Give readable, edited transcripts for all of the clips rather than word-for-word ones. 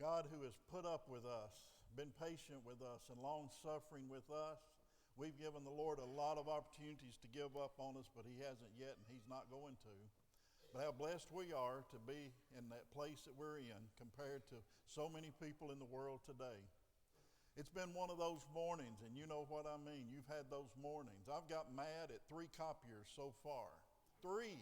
God who has put up with us, been patient with us, and long-suffering with us. We've given the Lord a lot of opportunities to give up on us, but he hasn't yet, and he's not going to. But how blessed we are to be in that place that we're in compared to so many people in the world today. It's been one of those mornings, and you know what I mean. You've had those mornings. I've got mad at 3 copiers so far. 3.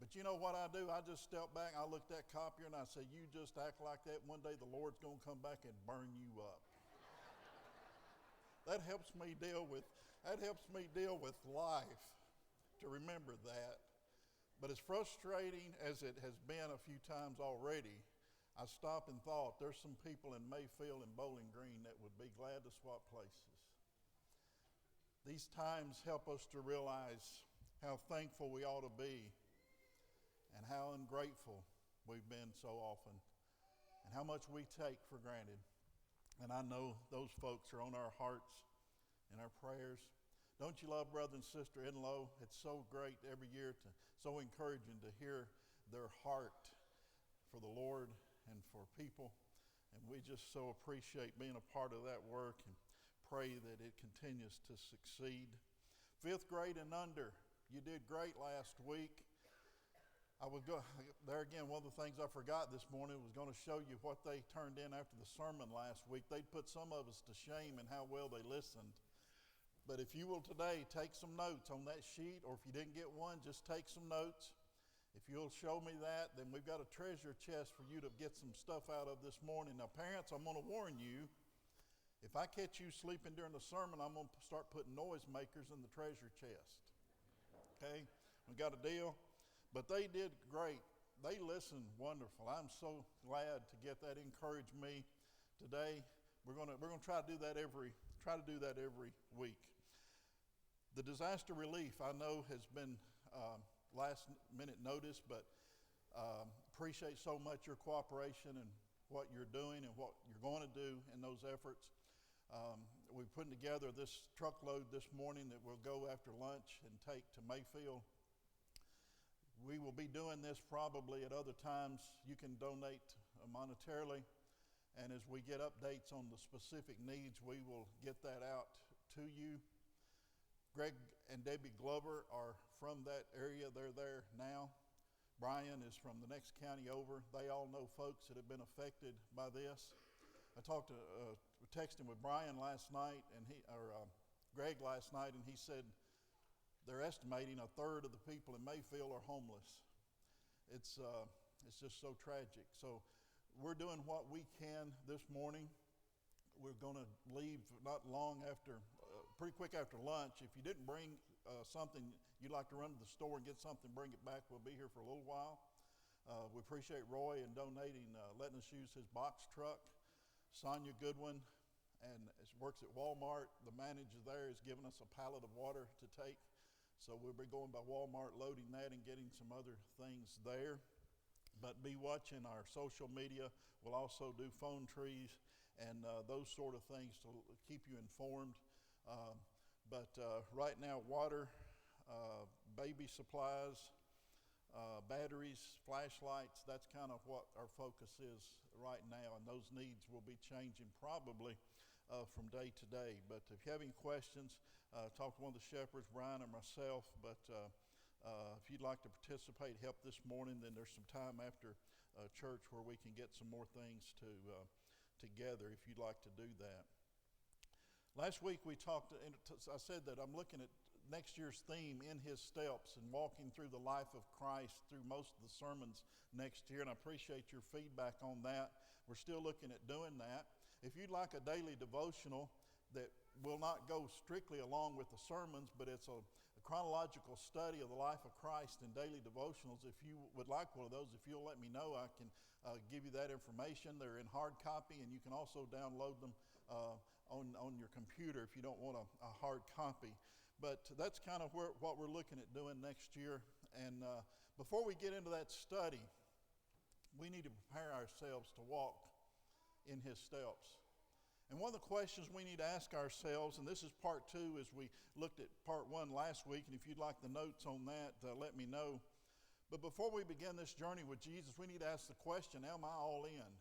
But you know what I do? I just step back, I look at that copier, and I say, you just act like that. One day the Lord's going to come back and burn you up. That helps me deal with life, to remember that. But as frustrating as it has been a few times already, I stopped and thought there's some people in Mayfield and Bowling Green that would be glad to swap places. These times help us to realize how thankful we ought to be and how ungrateful we've been so often and how much we take for granted. And I know those folks are on our hearts and our prayers. Don't you love brother and sister in-law? It's so great every year, so encouraging to hear their heart for the Lord and for people. And we just so appreciate being a part of that work and pray that it continues to succeed. 5th grade and under, you did great last week. I would go there again. One of the things I forgot this morning was going to show you what they turned in after the sermon last week. They'd put some of us to shame in how well they listened. But if you will today take some notes on that sheet, or if you didn't get one, just take some notes. If you'll show me that, then we've got a treasure chest for you to get some stuff out of this morning. Now, parents, I'm going to warn you, if I catch you sleeping during the sermon, I'm going to start putting noisemakers in the treasure chest. Okay? We got a deal? But they did great. They listened wonderful. I'm so glad to get that. Encouraged me today. We're going to try to do that every week. The disaster relief, I know, has been last minute notice, but appreciate so much your cooperation and what you're doing and what you're going to do in those efforts. We're putting together this truckload this morning that we'll go after lunch and take to Mayfield. We will be doing this probably at other times. You can donate monetarily, and as we get updates on the specific needs, we will get that out to you. Greg and Debbie Glover are from that area. They're there now. Brian is from the next county over. They all know folks that have been affected by this. I texted with Brian last night, Greg last night, and he said they're estimating 1/3 of the people in Mayfield are homeless. It's just so tragic. So we're doing what we can this morning. We're going to leave not long after, pretty quick after lunch. If you didn't bring something, you'd like to run to the store and get something, bring it back. We'll be here for a little while. We appreciate Roy in donating, letting us use his box truck. Sonia Goodwin works at Walmart. The manager there has given us a pallet of water to take. So we'll be going by Walmart, loading that and getting some other things there. But be watching our social media. We'll also do phone trees and those sort of things to keep you informed. But right now, water, baby supplies, batteries, flashlights, that's kind of what our focus is right now. And those needs will be changing probably from day to day. But if you have any questions, talk to one of the shepherds, Brian or myself. But if you'd like to participate, help this morning, then there's some time after church where we can get some more things together if you'd like to do that. Last week we talked, I said that I'm looking at next year's theme, In His Steps, and walking through the life of Christ through most of the sermons next year, and I appreciate your feedback on that. We're still looking at doing that. If you'd like a daily devotional that will not go strictly along with the sermons, but it's a chronological study of the life of Christ in daily devotionals. If you would like one of those, if you'll let me know, I can give you that information. They're in hard copy, and you can also download them on your computer if you don't want a hard copy. But that's kind of what we're looking at doing next year. And before we get into that study, we need to prepare ourselves to walk in His steps. And one of the questions we need to ask ourselves, and this is part 2 as we looked at part 1 last week, and if you'd like the notes on that, let me know. But before we begin this journey with Jesus, we need to ask the question, am I all in?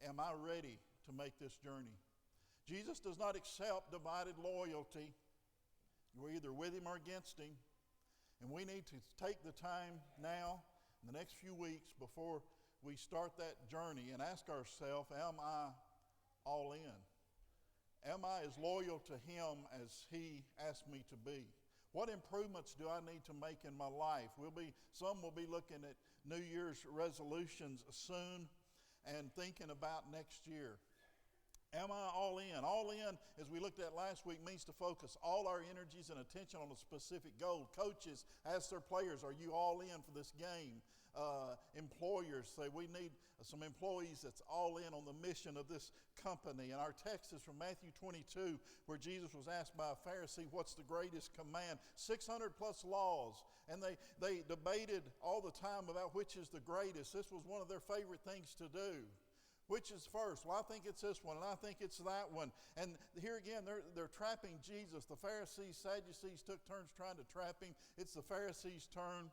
Am I ready to make this journey? Jesus does not accept divided loyalty. We're either with him or against him. And we need to take the time now, in the next few weeks, before we start that journey and ask ourselves, am I all in? Am I as loyal to him as he asked me to be? What improvements do I need to make in my life? Some will be looking at New Year's resolutions soon and thinking about next year. Am I all in? All in, as we looked at last week, means to focus all our energies and attention on a specific goal. Coaches ask their players, are you all in for this game? Employers say, we need some employees that's all in on the mission of this company. And our text is from Matthew 22, where Jesus was asked by a Pharisee, what's the greatest command? 600 plus laws. And they debated all the time about which is the greatest. This was one of their favorite things to do. Which is first? Well, I think it's this one, and I think it's that one. And here again, they're trapping Jesus. The Pharisees, Sadducees took turns trying to trap him. It's the Pharisees' turn.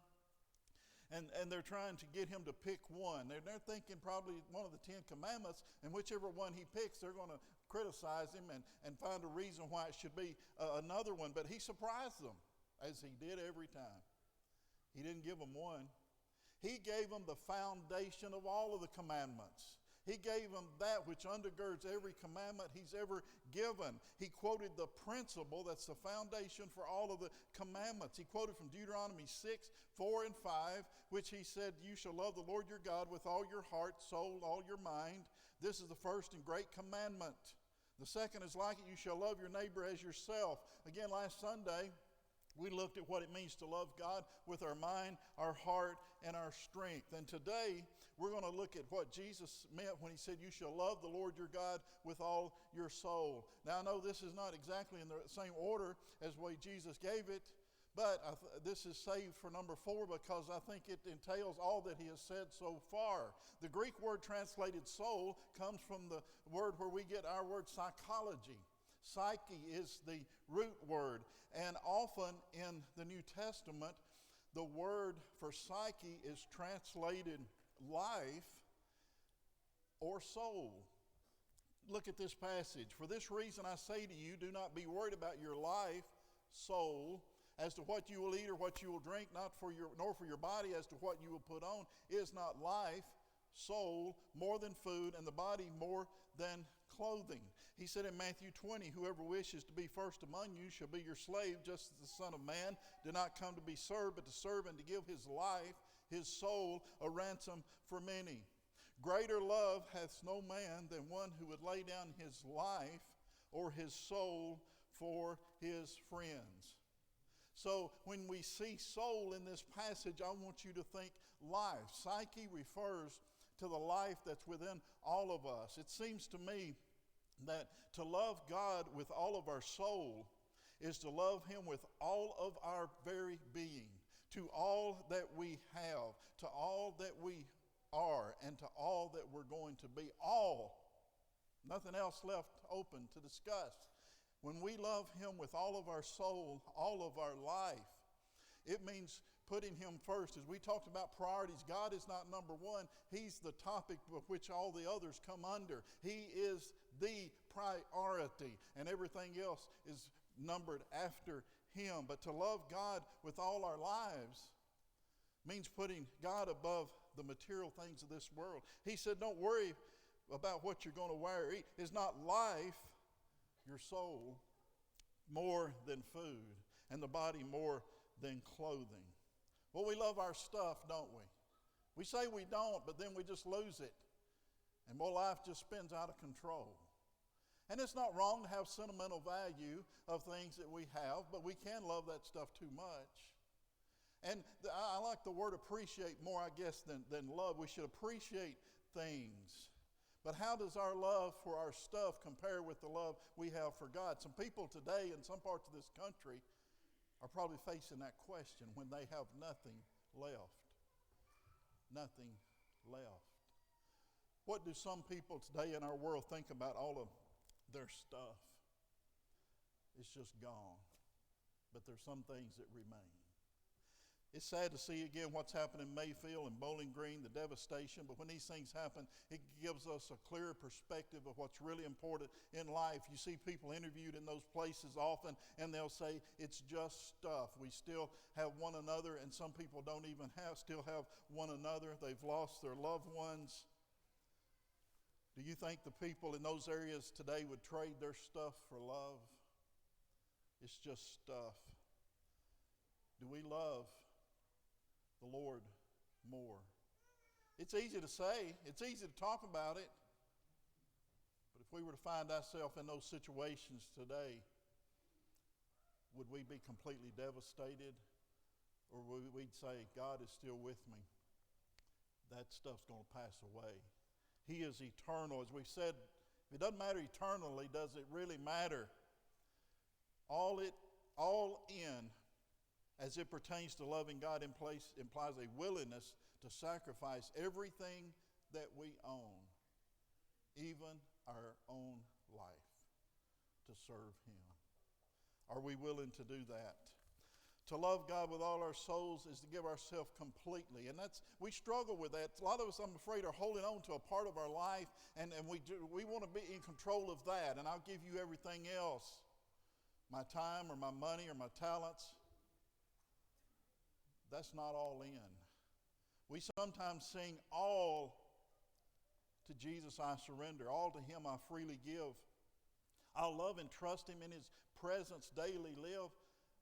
And they're trying to get him to pick one. They're thinking probably one of the 10 Commandments, and whichever one he picks, they're going to criticize him and find a reason why it should be another one. But he surprised them, as he did every time. He didn't give them one. He gave them the foundation of all of the commandments. He gave them that which undergirds every commandment he's ever given. He quoted the principle that's the foundation for all of the commandments. He quoted from Deuteronomy 6, 4, and 5, which he said, you shall love the Lord your God with all your heart, soul, all your mind. This is the first and great commandment. The second is like it, you shall love your neighbor as yourself. Again, last Sunday, we looked at what it means to love God with our mind, our heart, and our strength. And today, we're going to look at what Jesus meant when he said, you shall love the Lord your God with all your soul. Now, I know this is not exactly in the same order as the way Jesus gave it, but this is saved for number 4 because I think it entails all that he has said so far. The Greek word translated soul comes from the word where we get our word psychology. Psyche is the root word, and often in the New Testament, the word for psyche is translated life or soul. Look at this passage. For this reason I say to you, do not be worried about your life, soul, as to what you will eat or what you will drink, nor for your body as to what you will put on. Is not life, soul, more than food, and the body more than clothing? He said in Matthew 20, whoever wishes to be first among you shall be your slave, just as the Son of Man did not come to be served, but to serve and to give his life, his soul, a ransom for many. Greater love hath no man than one who would lay down his life or his soul for his friends. So when we see soul in this passage, I want you to think life. Psyche refers to the life that's within all of us. It seems to me that to love God with all of our soul is to love him with all of our very being, to all that we have, to all that we are, and to all that we're going to be. All. Nothing else left open to discuss. When we love him with all of our soul, all of our life, it means putting him first. As we talked about priorities, God is not number one. He's the topic of which all the others come under. He is the priority, and everything else is numbered after him. But to love God with all our lives means putting God above the material things of this world. He said, don't worry about what you're going to wear or eat. Is not life, your soul, more than food, and the body more than clothing? Well, we love our stuff, don't we? We say we don't, but then we just lose it. And more life just spins out of control. And it's not wrong to have sentimental value of things that we have, but we can love that stuff too much. And I like the word appreciate more, I guess, than love. We should appreciate things. But how does our love for our stuff compare with the love we have for God? Some people today in some parts of this country are probably facing that question when they have nothing left. Nothing left. What do some people today in our world think about all of their stuff? It's just gone. But there's some things that remain. It's sad to see again what's happened in Mayfield and Bowling Green, the devastation, but when these things happen, it gives us a clearer perspective of what's really important in life. You see people interviewed in those places often, and they'll say, it's just stuff. We still have one another, and some people don't even still have one another. They've lost their loved ones. Do you think the people in those areas today would trade their stuff for love? It's just stuff. Do we love the Lord more? It's easy to say, it's easy to talk about it, but if we were to find ourselves in those situations today, would we be completely devastated, or would we say, God is still with me? That stuff's going to pass away. He is eternal. As we've said, if it doesn't matter eternally, does it really matter? All in, as it pertains to loving God, implies a willingness to sacrifice everything that we own, even our own life, to serve Him. Are we willing to do that? To love God with all our souls is to give ourselves completely. And we struggle with that. A lot of us, I'm afraid, are holding on to a part of our life, and we want to be in control of that, and I'll give you everything else. My time or my money or my talents. That's not all in. We sometimes sing, all to Jesus I surrender, all to Him I freely give. I'll love and trust Him in His presence daily live.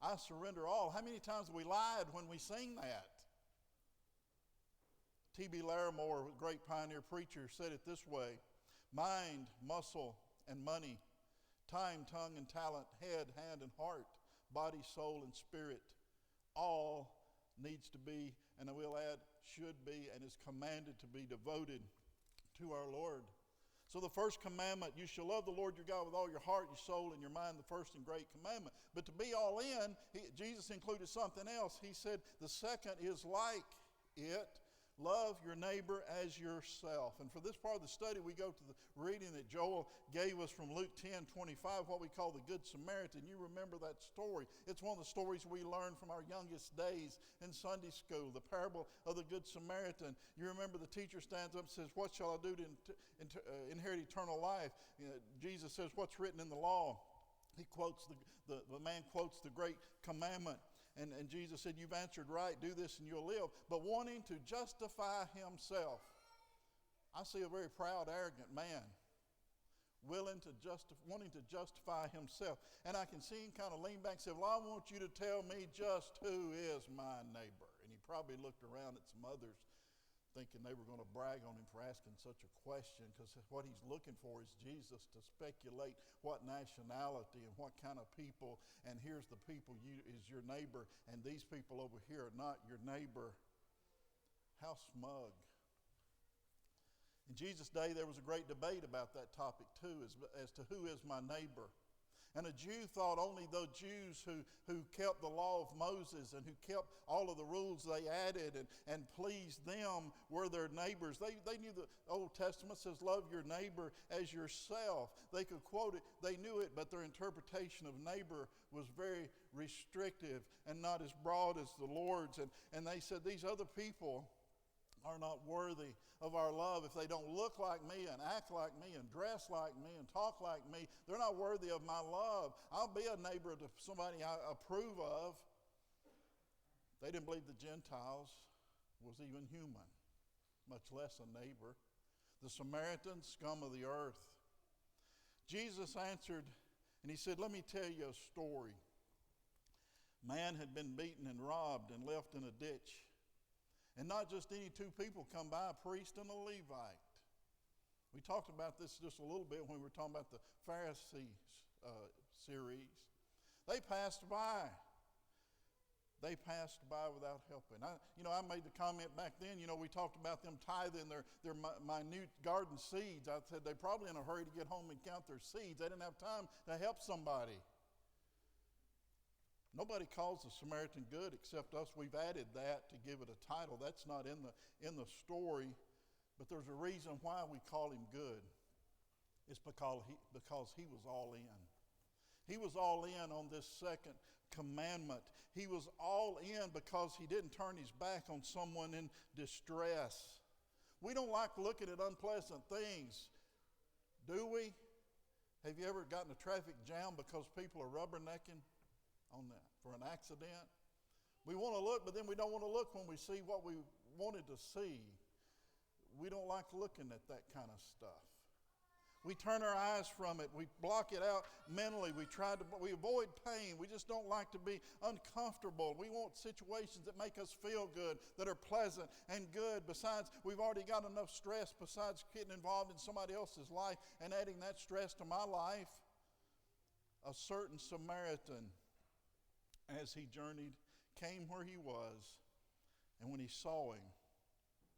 I surrender all. How many times have we lied when we sing that? T.B. Larimore, a great pioneer preacher, said it this way: mind, muscle, and money, time, tongue, and talent, head, hand, and heart, body, soul, and spirit, all needs to be, and I will add, should be, and is commanded to be devoted to our Lord. So the first commandment, you shall love the Lord your God with all your heart, your soul, and your mind, the first and great commandment. But to be all in, Jesus included something else. He said the second is like it. Love your neighbor as yourself. And for this part of the study, we go to the reading that Joel gave us from Luke 10:25, what we call the Good Samaritan. You remember that story. It's one of the stories we learned from our youngest days in Sunday school, the parable of the Good Samaritan. You remember the teacher stands up and says, what shall I do to inherit eternal life? Jesus says, what's written in the law? He quotes, the man quotes the great commandment. And Jesus said, you've answered right, do this and you'll live. But wanting to justify himself. I see a very proud, arrogant man wanting to justify himself. And I can see him kind of lean back and say, well, I want you to tell me just who is my neighbor. And he probably looked around at some others thinking they were going to brag on him for asking such a question, because what he's looking for is Jesus to speculate what nationality and what kind of people, and here's the people is your neighbor, and these people over here are not your neighbor. How smug. In Jesus' day, there was a great debate about that topic too, as to who is my neighbor. And a Jew thought only the Jews who kept the law of Moses and who kept all of the rules they added and pleased them were their neighbors. They knew the Old Testament says, love your neighbor as yourself. They could quote it, they knew it, but their interpretation of neighbor was very restrictive and not as broad as the Lord's. And they said, these other people are not worthy of our love. If they don't look like me and act like me and dress like me and talk like me, they're not worthy of my love. I'll be a neighbor to somebody I approve of. They didn't believe the Gentiles was even human, much less a neighbor. The Samaritan, scum of the earth. Jesus answered and he said, let me tell you a story. Man had been beaten and robbed and left in a ditch. And not just any two people come by, a priest and a Levite. We talked about this just a little bit when we were talking about the Farris series. They passed by. They passed by without helping. I made the comment back then, we talked about them tithing their minute garden seeds. I said they're probably in a hurry to get home and count their seeds. They didn't have time to help somebody. Nobody calls the Samaritan good except us. We've added that to give it a title. That's not in the story, but there's a reason why we call him good. It's because he was all in. He was all in on this second commandment. He was all in because he didn't turn his back on someone in distress. We don't like looking at unpleasant things, do we? Have you ever gotten a traffic jam because people are rubbernecking on that for an accident? We want to look, but then we don't want to look when we see what we wanted to see. We don't like looking at that kind of stuff. We turn our eyes from it. We block it out mentally. We avoid pain. We just don't like to be uncomfortable. We want situations that make us feel good, that are pleasant and good. Besides, we've already got enough stress besides getting involved in somebody else's life and adding that stress to my life. A certain Samaritan, as he journeyed, came where he was, and when he saw him,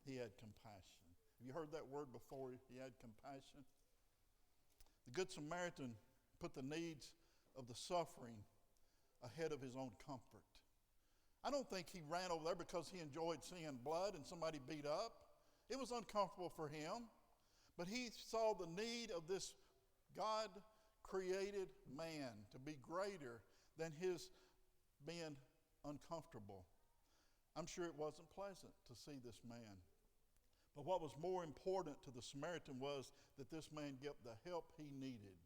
he had compassion. Have you heard that word before? He had compassion. The Good Samaritan put the needs of the suffering ahead of his own comfort. I don't think he ran over there because he enjoyed seeing blood and somebody beat up. It was uncomfortable for him. But he saw the need of this God-created man to be greater than his being uncomfortable. I'm sure it wasn't pleasant to see this man. But what was more important to the Samaritan was that this man get the help he needed.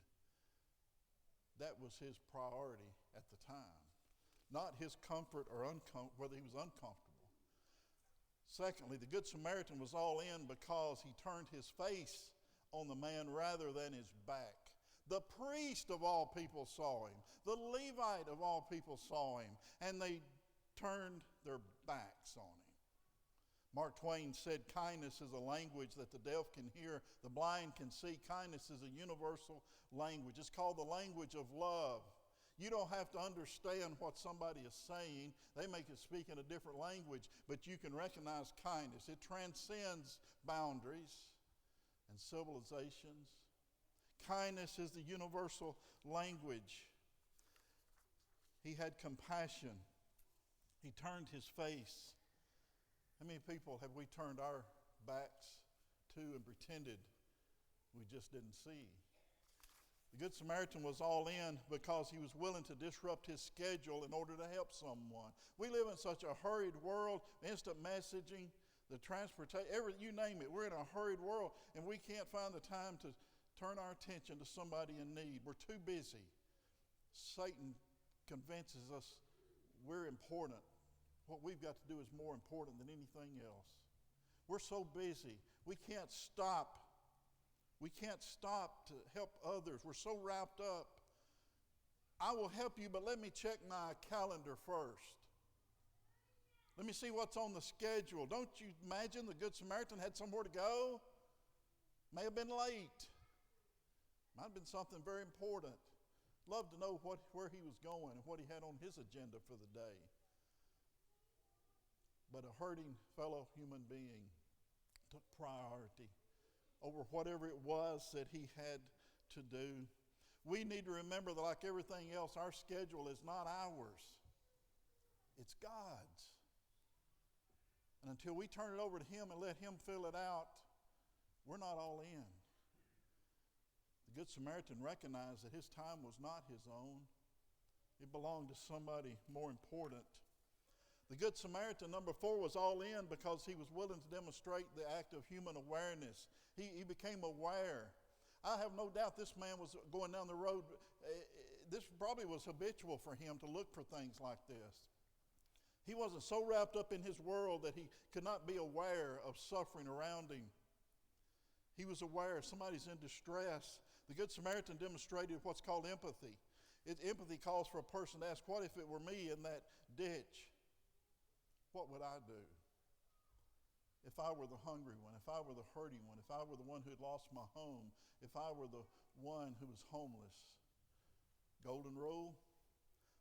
That was his priority at the time. Not his comfort or whether he was uncomfortable. Secondly, the Good Samaritan was all in because he turned his face on the man rather than his back. The priest of all people saw him. The Levite of all people saw him. And they turned their backs on him. Mark Twain said, kindness is a language that the deaf can hear, the blind can see. Kindness is a universal language. It's called the language of love. You don't have to understand what somebody is saying. They may speak in a different language, but you can recognize kindness. It transcends boundaries and civilizations. Kindness is the universal language. He had compassion. He turned his face. How many people have we turned our backs to and pretended we just didn't see? The Good Samaritan was all in because he was willing to disrupt his schedule in order to help someone. We live in such a hurried world, instant messaging, the transportation, you name it. We're in a hurried world, and we can't find the time to turn our attention to somebody in need. We're too busy. Satan convinces us we're important. What we've got to do is more important than anything else. We're so busy. We can't stop. We can't stop to help others. We're so wrapped up. I will help you, but let me check my calendar first. Let me see what's on the schedule. Don't you imagine the Good Samaritan had somewhere to go? May have been late. Might have been something very important. Love to know where he was going and what he had on his agenda for the day. But a hurting fellow human being took priority over whatever it was that he had to do. We need to remember that, like everything else, our schedule is not ours. It's God's. And until we turn it over to him and let him fill it out, we're not all in. The Good Samaritan recognized that his time was not his own. It belonged to somebody more important. The Good Samaritan, number 4, was all in because he was willing to demonstrate the act of human awareness. He became aware. I have no doubt this man was going down the road. This probably was habitual for him to look for things like this. He wasn't so wrapped up in his world that he could not be aware of suffering around him. He was aware somebody's in distress. The Good Samaritan demonstrated what's called empathy. Empathy calls for a person to ask, what if it were me in that ditch? What would I do if I were the hungry one, if I were the hurting one, if I were the one who had lost my home, if I were the one who was homeless? Golden rule.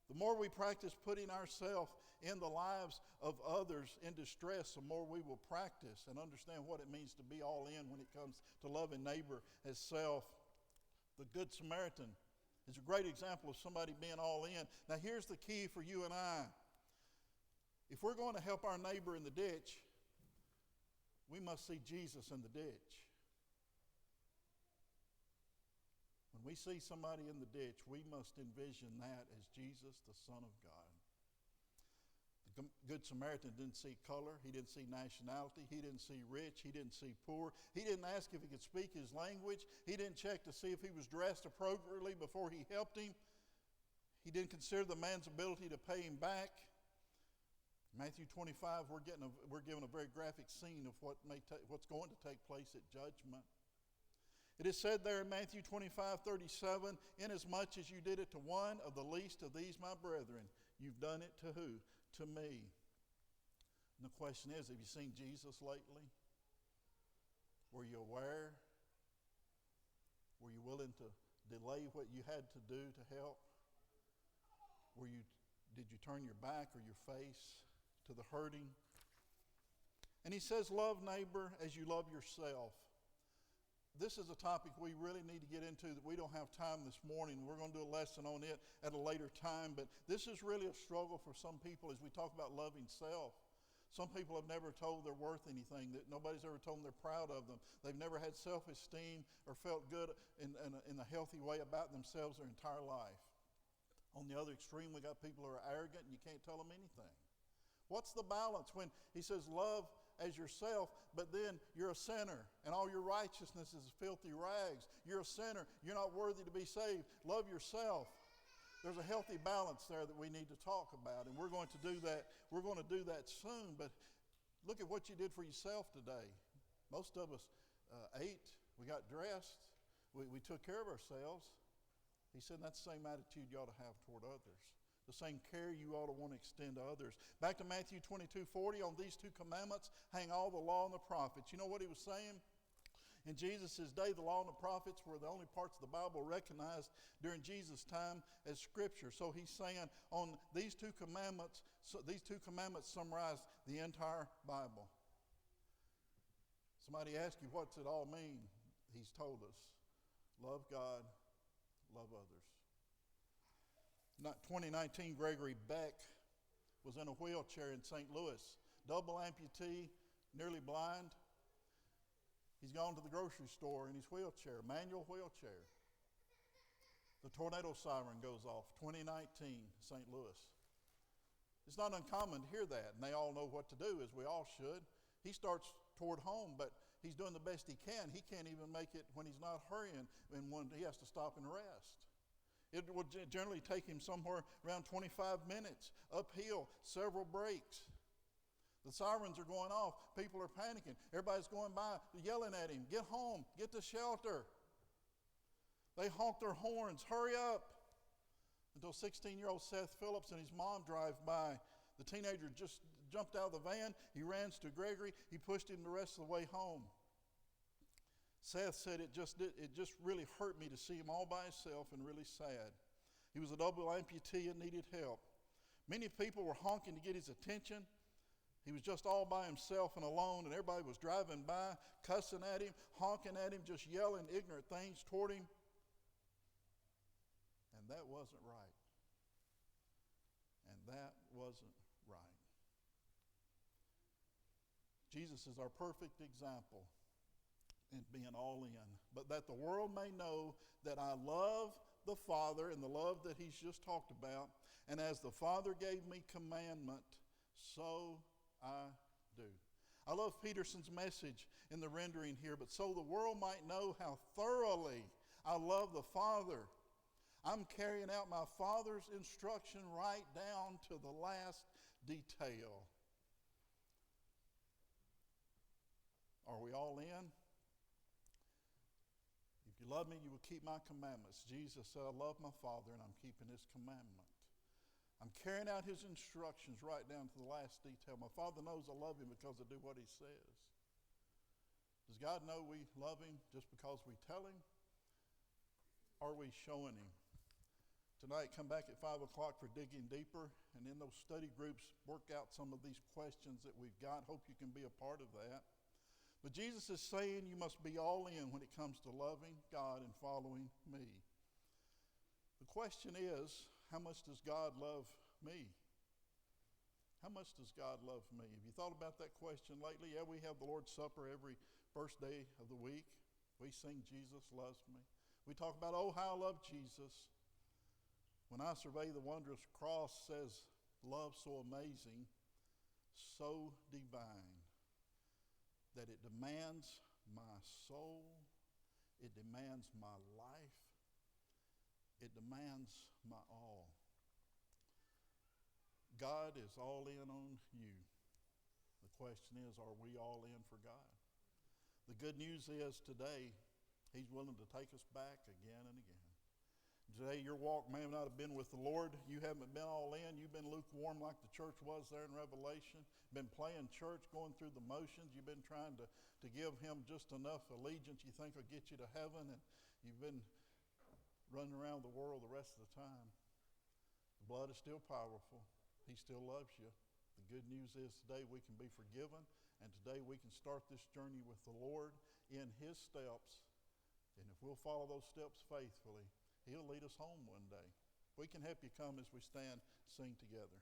The more we practice putting ourselves in the lives of others in distress, the more we will practice and understand what it means to be all in when it comes to loving neighbor as self. The Good Samaritan is a great example of somebody being all in. Now here's the key for you and I. If we're going to help our neighbor in the ditch, we must see Jesus in the ditch. When we see somebody in the ditch, we must envision that as Jesus, the Son of God. The Good Samaritan didn't see color. He didn't see nationality. He didn't see rich. He didn't see poor. He didn't ask if he could speak his language. He didn't check to see if he was dressed appropriately before he helped him. He didn't consider the man's ability to pay him back. Matthew 25, we're given a very graphic scene of what's going to take place at judgment. It is said there in Matthew 25:37, inasmuch as you did it to one of the least of these my brethren, you've done it to who? To me. And the question is, have you seen Jesus lately? Were you aware? Were you willing to delay what you had to do to help? Did you turn your back or your face to the hurting? And he says, love neighbor as you love yourself. This is a topic we really need to get into that we don't have time this morning. We're going to do a lesson on it at a later time, but this is really a struggle for some people as we talk about loving self. Some people have never told they're worth anything, that nobody's ever told them they're proud of them. They've never had self-esteem or felt good in a healthy way about themselves their entire life. On the other extreme, we got people who are arrogant and you can't tell them anything. What's the balance when he says love as yourself, but then you're a sinner and all your righteousness is filthy rags? You're a sinner. You're not worthy to be saved. Love yourself. There's a healthy balance there that we need to talk about, and we're going to do that. We're going to do that soon, but look at what you did for yourself today. Most of us ate. We got dressed. We took care of ourselves. He said that's the same attitude you ought to have toward others. The same care you ought to want to extend to others. Back to Matthew 22:40, on these two commandments hang all the law and the prophets. You know what he was saying? In Jesus' day, the law and the prophets were the only parts of the Bible recognized during Jesus' time as Scripture. So he's saying on these two commandments summarize the entire Bible. Somebody asked you, what's it all mean? He's told us. Love God, love others. 2019, Gregory Beck was in a wheelchair in St. Louis. Double amputee, nearly blind. He's gone to the grocery store in his wheelchair, manual wheelchair. The tornado siren goes off, 2019, St. Louis. It's not uncommon to hear that, and they all know what to do, as we all should. He starts toward home, but he's doing the best he can. He can't even make it when he's not hurrying, and when he has to stop and rest. It would generally take him somewhere around 25 minutes, uphill, several breaks. The sirens are going off. People are panicking. Everybody's going by, yelling at him, get home, get to shelter. They honk their horns, hurry up. Until 16-year-old Seth Phillips and his mom drive by. The teenager just jumped out of the van. He ran to Gregory. He pushed him the rest of the way home. Seth said it just really hurt me to see him all by himself and really sad. He was a double amputee and needed help. Many people were honking to get his attention. He was just all by himself and alone, and everybody was driving by, cussing at him, honking at him, just yelling ignorant things toward him. And that wasn't right. And that wasn't right. Jesus is our perfect example in being all in. But that the world may know that I love the Father in the love that he's just talked about, and as the Father gave me commandment, so I do. I love Peterson's message in the rendering here, but so the world might know how thoroughly I love the Father. I'm carrying out my Father's instruction right down to the last detail. Are we all in? If you love me, you will keep my commandments. Jesus said, I love my Father and I'm keeping his commandment. I'm carrying out his instructions right down to the last detail. My Father knows I love him because I do what he says. Does God know we love him just because we tell him? Are we showing him? Tonight, come back at 5 o'clock for Digging Deeper, and in those study groups, work out some of these questions that we've got. Hope you can be a part of that. But Jesus is saying you must be all in when it comes to loving God and following me. The question is, how much does God love me? How much does God love me? Have you thought about that question lately? Yeah, we have the Lord's Supper every first day of the week. We sing, Jesus loves me. We talk about, oh, how I love Jesus. When I survey the wondrous cross, says, love so amazing, so divine, that it demands my soul, it demands my life, it demands my all. God is all in on you. The question is, are we all in for God? The good news is today, He's willing to take us back again and again. Today, your walk may not have been with the Lord. You haven't been all in. You've been lukewarm like the church was there in Revelation. Been playing church, going through the motions. You've been trying to give Him just enough allegiance you think will get you to heaven, and you've been running around the world the rest of the time. The blood is still powerful. He still loves you. The good news is today we can be forgiven, and today we can start this journey with the Lord in His steps. And if we'll follow those steps faithfully, He'll lead us home one day. We can help you come as we stand, sing together.